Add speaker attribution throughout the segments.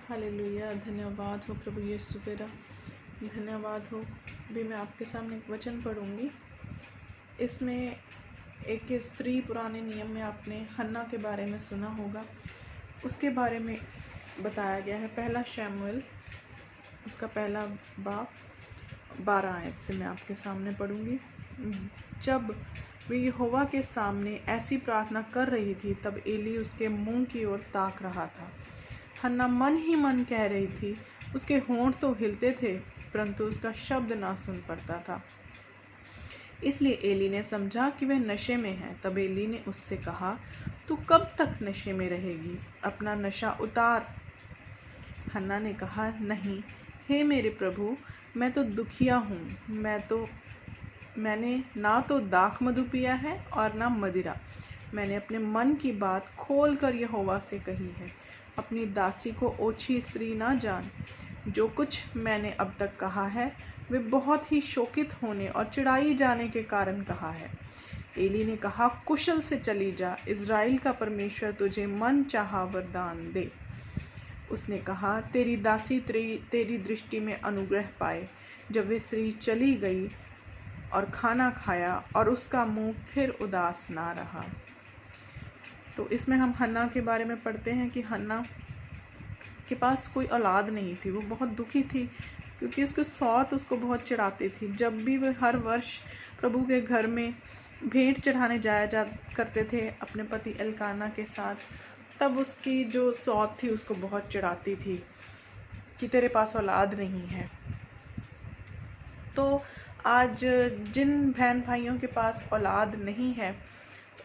Speaker 1: Hallelujah. धन्यवाद हो प्रभु यीशु तेरा, धन्यवाद हो। भी मैं आपके सामने एक वचन पढ़ूंगी। इसमें एक स्त्री, पुराने नियम में आपने हन्ना के बारे में सुना होगा, उसके बारे में बताया गया है। पहला शमूएल उसका पहला बाब 12 आयत से मैं आपके सामने पढ़ूंगी। जब वे यहोवा के सामने ऐसी प्रार्थना कर रही थी, तब एली उसके मुंह की ओर ताक रहा था। हन्ना मन ही मन कह रही थी, उसके होंठ तो हिलते थे, परंतु उसका शब्द ना सुन पड़ता था। इसलिए एली ने समझा कि वह नशे में है। तब एली ने उससे कहा, तू कब तक नशे में रहेगी? अपना नशा उतार। हन्ना ने कहा, नहीं, हे मेरे प्रभु, मैं तो दुखिया हूँ। मैंने ना तो दाख मधु पिया है और ना मदिरा। मैंने अपने मन की बात खोल कर यहोवा से कही है। अपनी दासी को ओछी स्त्री ना जान। जो कुछ मैंने अब तक कहा है, वे बहुत ही शोकित होने और चिढ़ाई जाने के कारण कहा है। एली ने कहा, कुशल से चली जा, इज़राइल का परमेश्वर तुझे मन चाहा वरदान दे। उसने कहा, तेरी दासी तेरी दृष्टि में अनुग्रह पाए। जब वे स्त्री चली गई और खाना खाया, और उसका मुंह फिर उदास ना रहा। तो इसमें हम हन्ना के बारे में पढ़ते हैं कि हन्ना के पास कोई औलाद नहीं थी। वो बहुत दुखी थी क्योंकि उसके सौत उसको बहुत चिढ़ाती थी। जब भी वे हर वर्ष प्रभु के घर में भेंट चढ़ाने जा करते थे अपने पति एल्काना के साथ, तब उसकी जो सौत थी उसको बहुत चिढ़ाती थी कि तेरे पास औलाद नहीं है। तो आज जिन बहन भाइयों के पास औलाद नहीं है,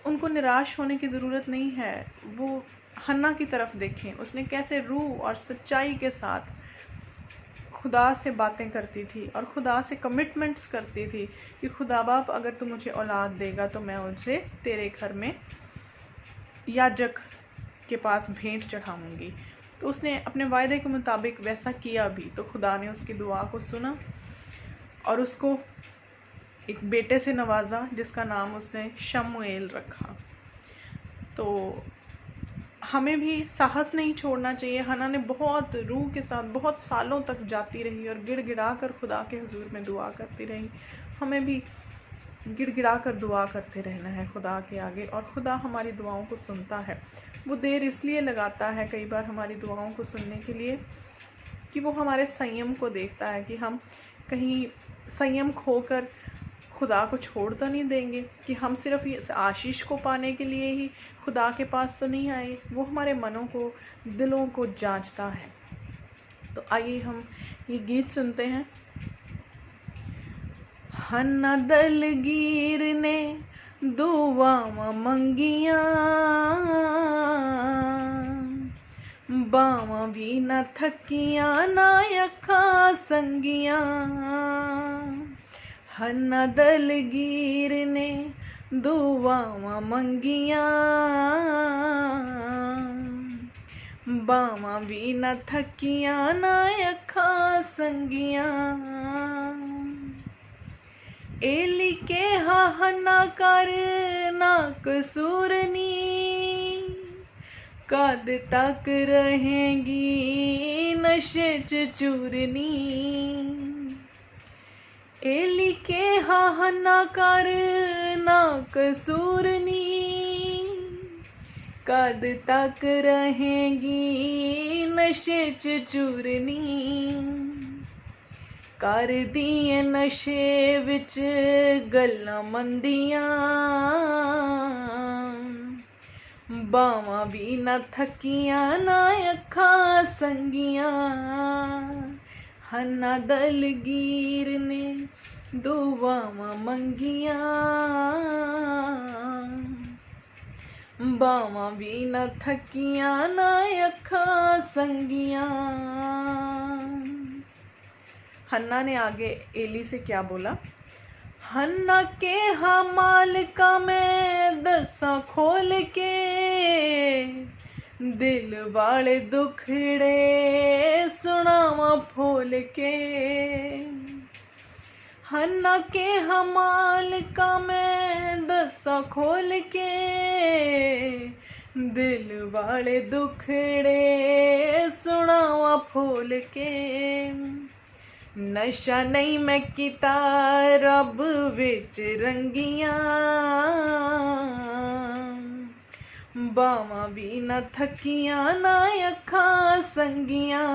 Speaker 1: उनको निराश होने की ज़रूरत नहीं है। वो हन्ना की तरफ देखें, उसने कैसे रूह और सच्चाई के साथ खुदा से बातें करती थी और खुदा से कमिटमेंट्स करती थी कि खुदा बाप, अगर तू मुझे औलाद देगा तो मैं उसे तेरे घर में याजक के पास भेंट चढ़ाऊंगी। तो उसने अपने वायदे के मुताबिक वैसा किया भी। तो खुदा ने उसकी दुआ को सुना और उसको एक बेटे से नवाजा, जिसका नाम उसने शमूएल रखा। तो हमें भी साहस नहीं छोड़ना चाहिए। हन्ना ने बहुत रूह के साथ बहुत सालों तक जाती रही और गिड़गिड़ा कर खुदा के हुजूर में दुआ करती रही। हमें भी गिड़गिड़ा कर दुआ करते रहना है खुदा के आगे, और खुदा हमारी दुआओं को सुनता है। वो देर इसलिए लगाता है कई बार हमारी दुआओं को सुनने के लिए कि वो हमारे संयम को देखता है कि हम कहीं संयम खोकर खुदा को छोड़ तो नहीं देंगे, कि हम सिर्फ इस आशीष को पाने के लिए ही खुदा के पास तो नहीं आए। वो हमारे मनों को, दिलों को जांचता है। तो आइए हम ये गीत सुनते हैं। हन्ना दलगीर ने दुआ मंगिया, बावा भी न थकिया ना अखा संगिया। हन्ना दलगीर ने दुआवा मंगिया, बावा भी न थकिया ना अखा संगिया। एली के हन्ना कर ना कसूरनी, कद तक रहेगी नशे च चूरनी। एली के हन्ना कर ना कसूरनी, कद तक रहेगी नशे च चूरनी। कर दिए नशे विच गल्लां मंदियां, बावां भी ना थकियां ना अखां संगियां। हन्ना दलगीर ने दुआवां मंगियां, बावां भी ना थकियां ना अखां संगियां। हन्ना ने आगे एली से क्या बोला? हन्ना के मालिका मैं दसा खोल के, दिल वाले दुखड़े सुनावा फोल के। हन्ना के मालिका मैं दसा खोल के, दिल वाले दुखड़े सुनावा खोल के। नशा नहीं मैं कीता रब विच रंगियां, बावां भी न थकियां ना अखां संगियां।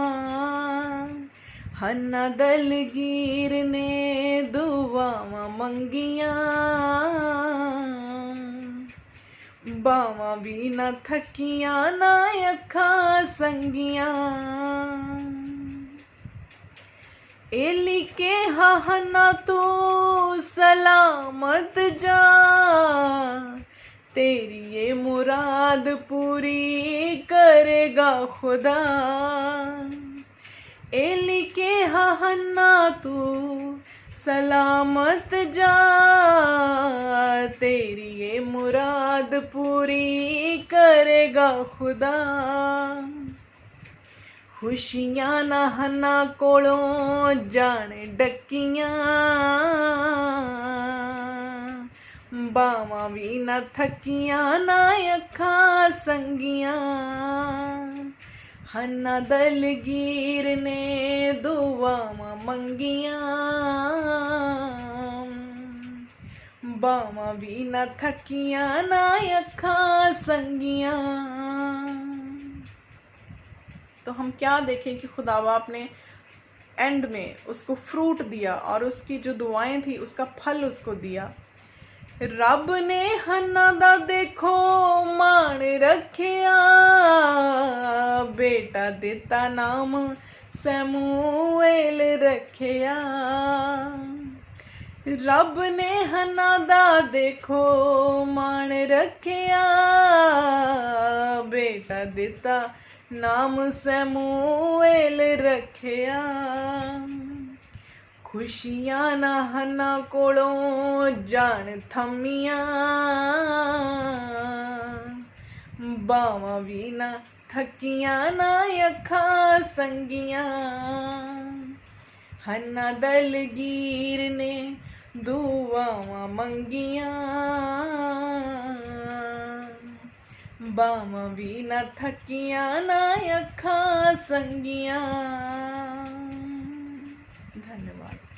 Speaker 1: हन्ना दलगीर ने दुआवां मंगियां, बावां भी न थकियां ना अखां संगियां। एली के हन्ना तू सलामत जा, तेरी ये मुराद पूरी करेगा खुदा। एली के हन्ना तू सलामत जा, तेरी ये मुराद पूरी करेगा खुदा। खुशियां ना हन्ना कोलों जाने डकियां, बावां भी न थकियां ना अखां संगियां। हन्ना दलगीर ने दुआवां मंगियां, बावां भी न थकियां ना अखां संगियां। तो हम क्या देखें कि खुदा बाप ने एंड में उसको फ्रूट दिया और उसकी जो दुआएं थी उसका फल उसको दिया। रब ने हन्ना दा देखो मान रखिया, बेटा दिता नाम सैमुएल रखिया। रब ने हन्ना दा देखो मान रखिया, बेटा दिता नाम सैमुएल रखिया। खुशियां ना हन्ना कोलों जान थमियां, बावां भी ना थकियां ना अखां संगियां। हन्ना दलगीर ने दुआवां मंगियां, बावां भी ना थकियां ना अखां संगियां।